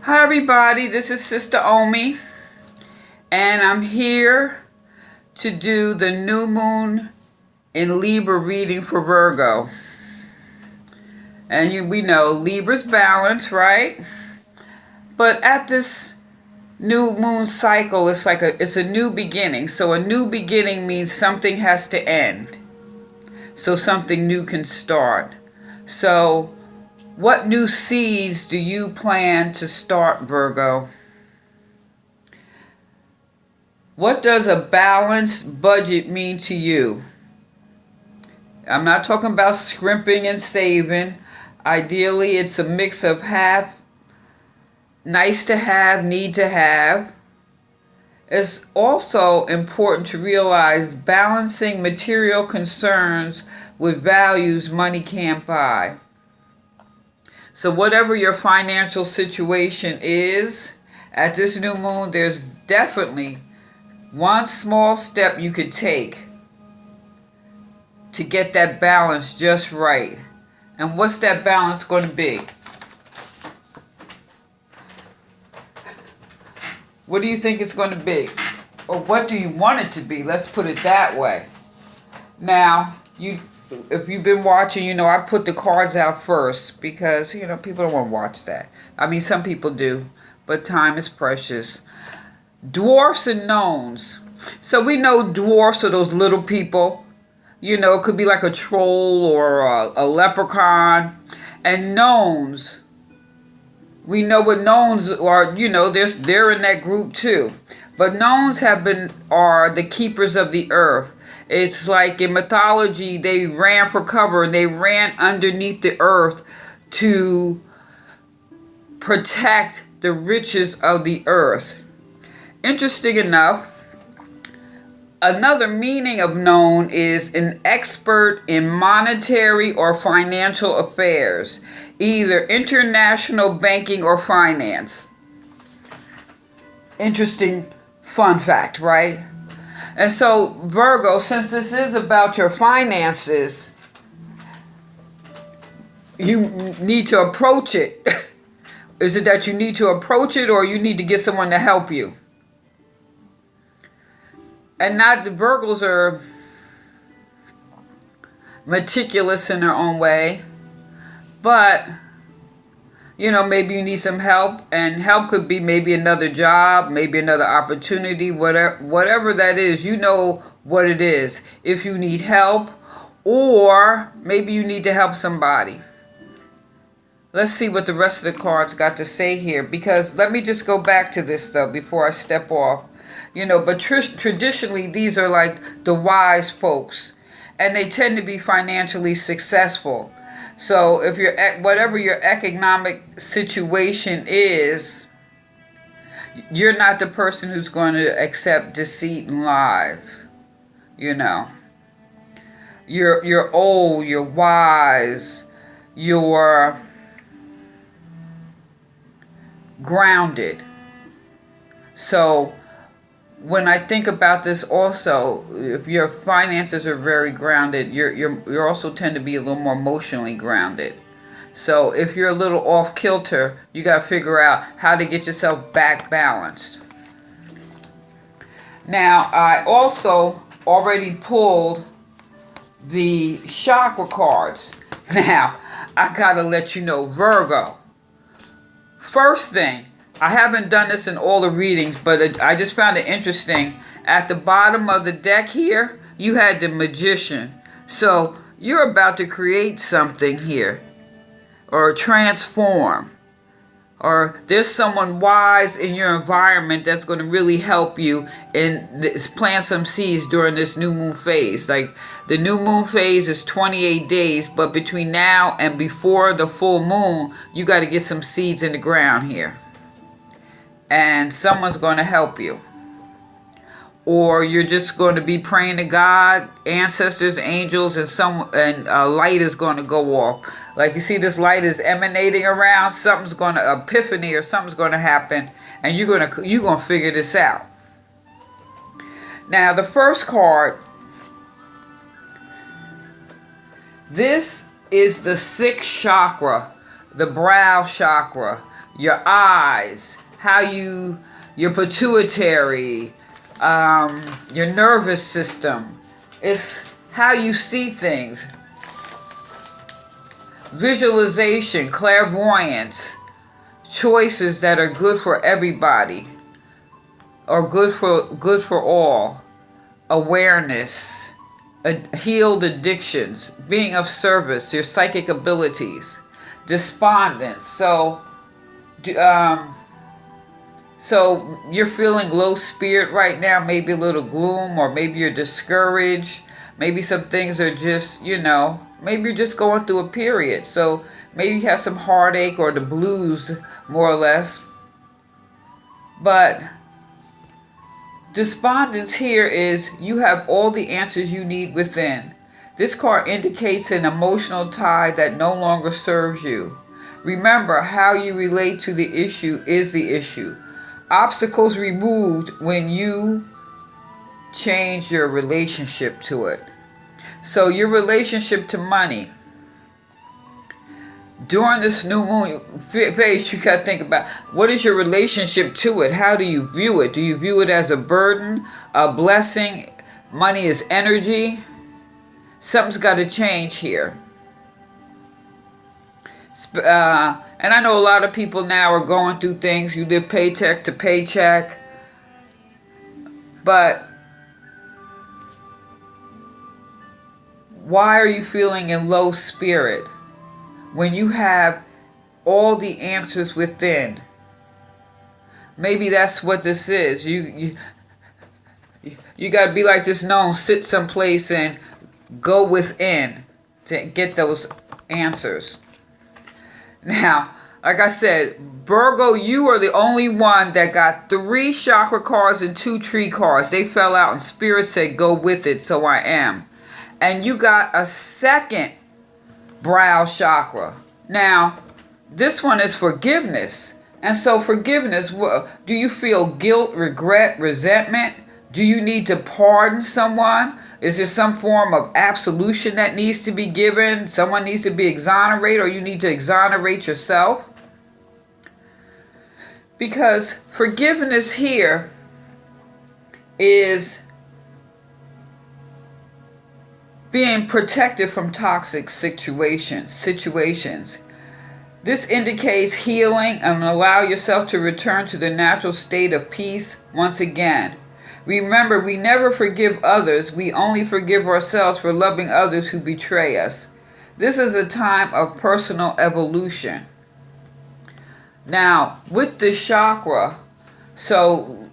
Hi everybody, this is Sister Omi, and I'm here to do the new moon in Libra reading for Virgo. And we know Libra's balance, right? But at this new moon cycle, it's a new beginning. So a new beginning means something has to end, so something new can start. So what new seeds do you plan to start, Virgo? What does a balanced budget mean to you? I'm not talking about scrimping and saving. Ideally, it's a mix of have, nice to have, need to have. It's also important to realize balancing material concerns with values money can't buy. So whatever your financial situation is, at this new moon, there's definitely one small step you could take to get that balance just right. And what's that balance going to be? What do you think it's going to be? Or what do you want it to be? Let's put it that way. Now, if you've been watching, I put the cards out first because, people don't want to watch that. I mean, some people do, but time is precious. Dwarfs and gnomes. So we know dwarfs are those little people. It could be like a troll or a leprechaun. And gnomes, we know what gnomes are, they're in that group too. But gnomes are the keepers of the earth. It's like in mythology, they ran for cover and they ran underneath the earth to protect the riches of the earth. Interesting enough, another meaning of known is an expert in monetary or financial affairs, either international banking or finance. Interesting fun fact, right? And so, Virgo, since this is about your finances, you need to approach it. Is it that you need to approach it or you need to get someone to help you? And not the Virgos are meticulous in their own way, but maybe you need some help, and help could be maybe another job, maybe another opportunity, whatever that is, what it is. If you need help, or maybe you need to help somebody. Let's see what the rest of the cards got to say here, because let me just go back to this though before I step off. But traditionally these are like the wise folks, and they tend to be financially successful. So if whatever your economic situation is, you're not the person who's going to accept deceit and lies. You're old, you're wise, you're grounded. So when I think about this also, if your finances are very grounded, you're also tend to be a little more emotionally grounded. So if you're a little off kilter, you got to figure out how to get yourself back balanced. Now, I also already pulled the chakra cards. Now, I got to let you know, Virgo. First thing, I haven't done this in all the readings, but I just found it interesting. At the bottom of the deck here, you had the Magician. So you're about to create something here, or transform. Or there's someone wise in your environment that's going to really help you and plant some seeds during this new moon phase. Like the new moon phase is 28 days, but between now and before the full moon, you got to get some seeds in the ground here. And someone's going to help you. Or you're just going to be praying to God, ancestors, angels, and a light is going to go off. Like you see this light is emanating around, epiphany or something's going to happen, and you're going to figure this out. Now, the first card, this is the sixth chakra. the brow chakra, your eyes, your pituitary, your nervous system. It's how you see things. Visualization, clairvoyance, choices that are good for everybody, or good for all. Awareness, healed addictions, being of service, your psychic abilities, despondence. So you're feeling low spirit right now, maybe a little gloom, or maybe you're discouraged. Maybe some things are just, maybe you're just going through a period. So maybe you have some heartache or the blues, more or less. But despondence here is you have all the answers you need within. This card indicates an emotional tie that no longer serves you. Remember, how you relate to the issue is the issue. Obstacles removed when you change your relationship to it. So your relationship to money. During this new moon phase, you got to think about, what is your relationship to it? How do you view it? Do you view it as a burden, a blessing? Money is energy. Something's got to change here. And I know a lot of people now are going through things. You live paycheck to paycheck. But why are you feeling in low spirit when you have all the answers within? Maybe that's what this is. You got to be like this gnome, sit someplace and go within to get those answers. Now, like I said, Virgo, you are the only one that got 3 chakra cards and 2 tree cards. They fell out and Spirit said, go with it, so I am. And you got a second brow chakra. Now, this one is forgiveness. And so forgiveness, do you feel guilt, regret, resentment? Do you need to pardon someone? Is there some form of absolution that needs to be given? Someone needs to be exonerated, or you need to exonerate yourself? Because forgiveness here is being protected from toxic situations. This indicates healing and allow yourself to return to the natural state of peace once again. Remember, we never forgive others. We only forgive ourselves for loving others who betray us. This is a time of personal evolution. Now, with this chakra, so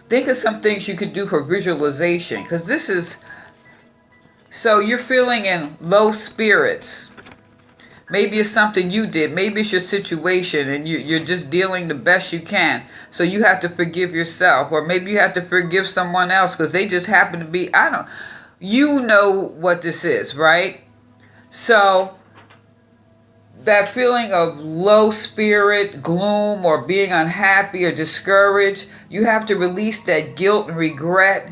think of some things you could do for visualization. Because this is, so you're feeling in low spirits. Maybe it's something you did. Maybe it's your situation and you're just dealing the best you can. So you have to forgive yourself. Or maybe you have to forgive someone else because they just happen to be, you know what this is, right? So that feeling of low spirit, gloom, or being unhappy or discouraged, you have to release that guilt and regret,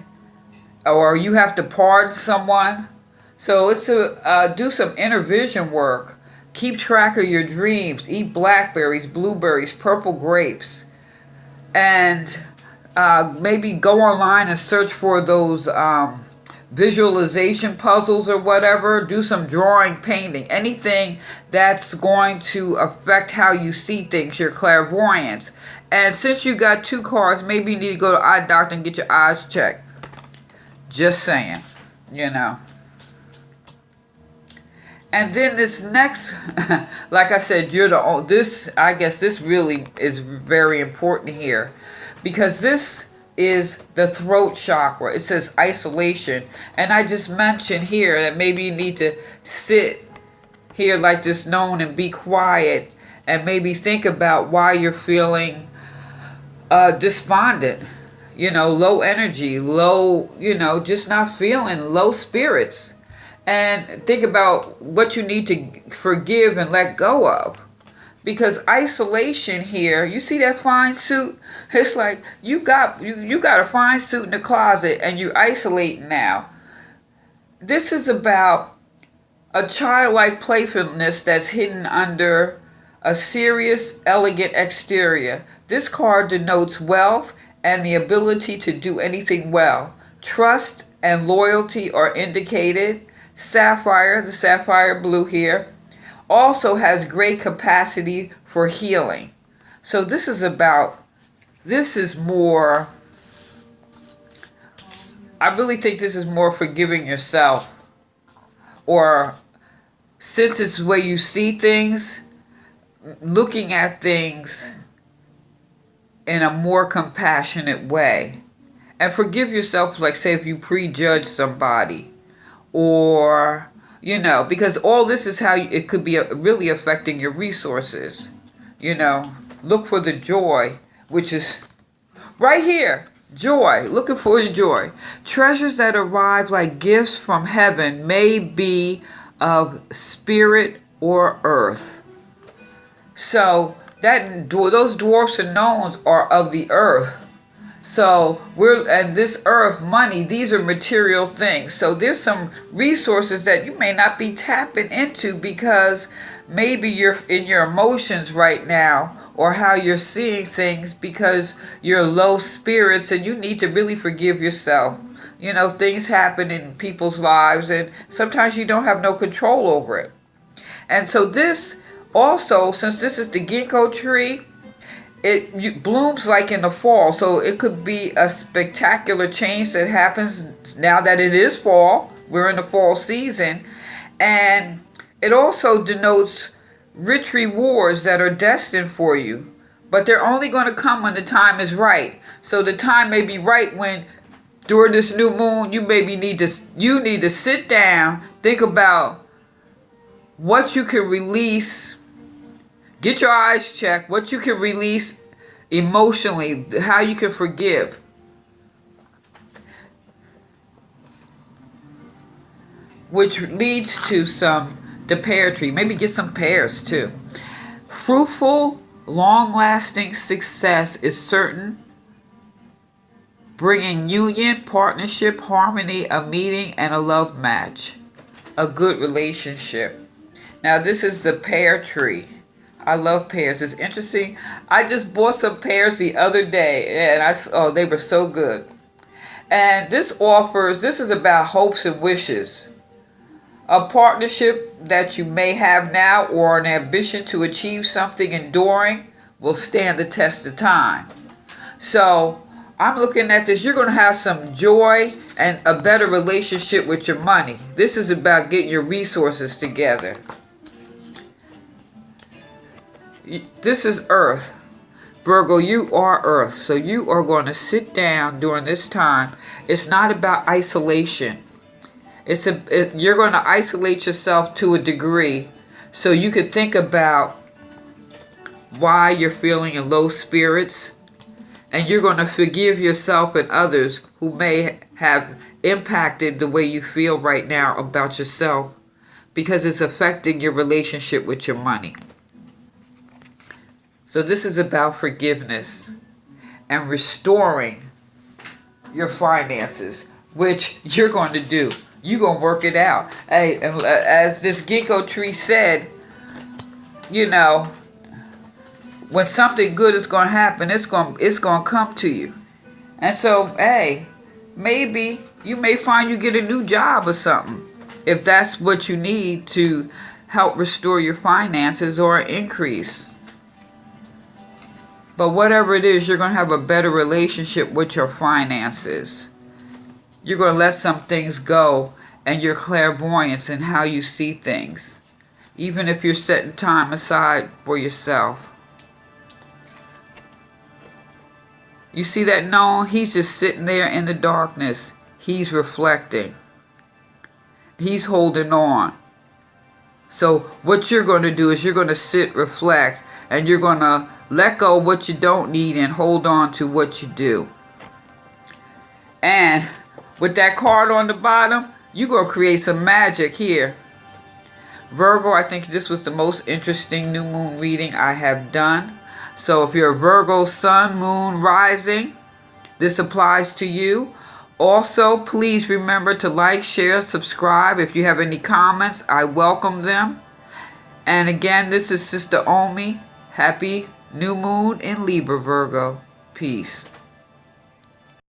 or you have to pardon someone. So it's to do some inner vision work. Keep track of your dreams. Eat blackberries, blueberries, purple grapes. And maybe go online and search for those visualization puzzles or whatever. Do some drawing, painting. Anything that's going to affect how you see things, your clairvoyance. And since you got 2 cards, maybe you need to go to eye doctor and get your eyes checked. Just saying, And then this next, like I said, I guess this really is very important here, because this is the throat chakra. It says isolation. And I just mentioned here that maybe you need to sit here like this gnome and be quiet and maybe think about why you're feeling despondent, low energy, low, just not feeling, low spirits. And think about what you need to forgive and let go of. Because isolation here, you see that fine suit? It's like you got a fine suit in the closet and you're isolating now. This is about a childlike playfulness that's hidden under a serious, elegant exterior. This card denotes wealth and the ability to do anything well. Trust and loyalty are indicated. Sapphire, the sapphire blue here, also has great capacity for healing. So this is more, I really think this is more forgiving yourself. Or since it's the way you see things, looking at things in a more compassionate way. And forgive yourself, like say if you prejudge somebody, or, because all this is how it could be really affecting your resources. Look for the joy, which is right here. Joy, looking for the joy. Treasures that arrive like gifts from heaven may be of spirit or earth. So those dwarfs and gnomes are of the earth. So and this earth, money, these are material things. So there's some resources that you may not be tapping into because maybe you're in your emotions right now, or how you're seeing things because you're low spirits and you need to really forgive yourself. Things happen in people's lives and sometimes you don't have no control over it. And so this also, since this is the ginkgo tree, it blooms like in the fall. So it could be a spectacular change that happens now that it is fall. We're in the fall season. And it also denotes rich rewards that are destined for you. But they're only going to come when the time is right. So the time may be right when during this new moon you need to sit down, think about what you can release, get your eyes checked, what you can release emotionally, how you can forgive. Which leads to the pear tree. Maybe get some pears too. Fruitful, long-lasting success is certain, bringing union, partnership, harmony, a meeting, and a love match. A good relationship. Now this is the pear tree. I love pears. It's interesting. I just bought some pears the other day and they were so good. And this is about hopes and wishes. A partnership that you may have now or an ambition to achieve something enduring will stand the test of time. So I'm looking at this. You're going to have some joy and a better relationship with your money. This is about getting your resources together. This is Earth. Virgo, you are Earth. So you are going to sit down during this time. It's not about isolation. You're going to isolate yourself to a degree so you can think about why you're feeling in low spirits, and you're going to forgive yourself and others who may have impacted the way you feel right now about yourself because it's affecting your relationship with your money. So this is about forgiveness and restoring your finances, which you're going to do. You're going to work it out. Hey, and as this ginkgo tree said, when something good is going to happen, it's going to come to you. And so, hey, maybe you may find you get a new job or something if that's what you need to help restore your finances or increase. But whatever it is, you're going to have a better relationship with your finances. You're going to let some things go, and your clairvoyance and how you see things, even if you're setting time aside for yourself. You see that gnome? He's just sitting there in the darkness. He's reflecting. He's holding on. So what you're going to do is you're going to sit, reflect, and you're going to let go of what you don't need and hold on to what you do. And with that card on the bottom, you're going to create some magic here. Virgo, I think this was the most interesting new moon reading I have done. So if you're a Virgo sun, moon, rising, this applies to you. Also, please remember to like, share, subscribe. If you have any comments, I welcome them. And again, this is Sister Omi. Happy new moon in Libra, Virgo. Peace.